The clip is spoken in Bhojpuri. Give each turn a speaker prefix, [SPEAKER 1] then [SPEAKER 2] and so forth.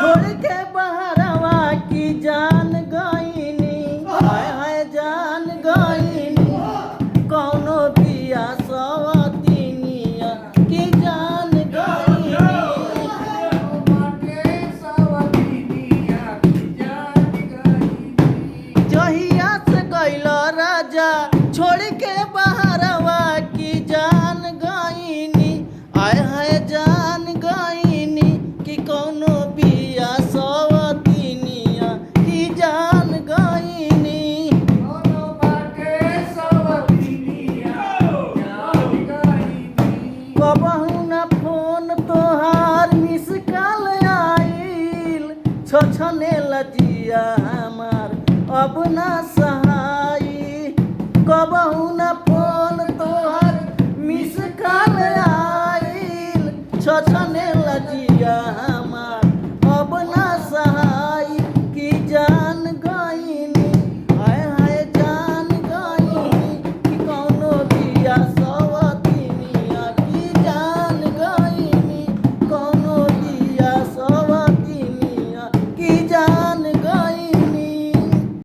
[SPEAKER 1] छोड़ के बहरवा की जान गईनी हाय हाय जान गईनी कौनो बिया सवतिनिया की जान जहिया से गइल राजा छोड़ के बहरवा की जान गईनी आय हाय जान गईनी कि कौनो बिया सवतिनिया की जान गईनी कबहू न फोन तोहार मिस कॉल आइल छछने लजिया हमार अब न सहाई कबहू न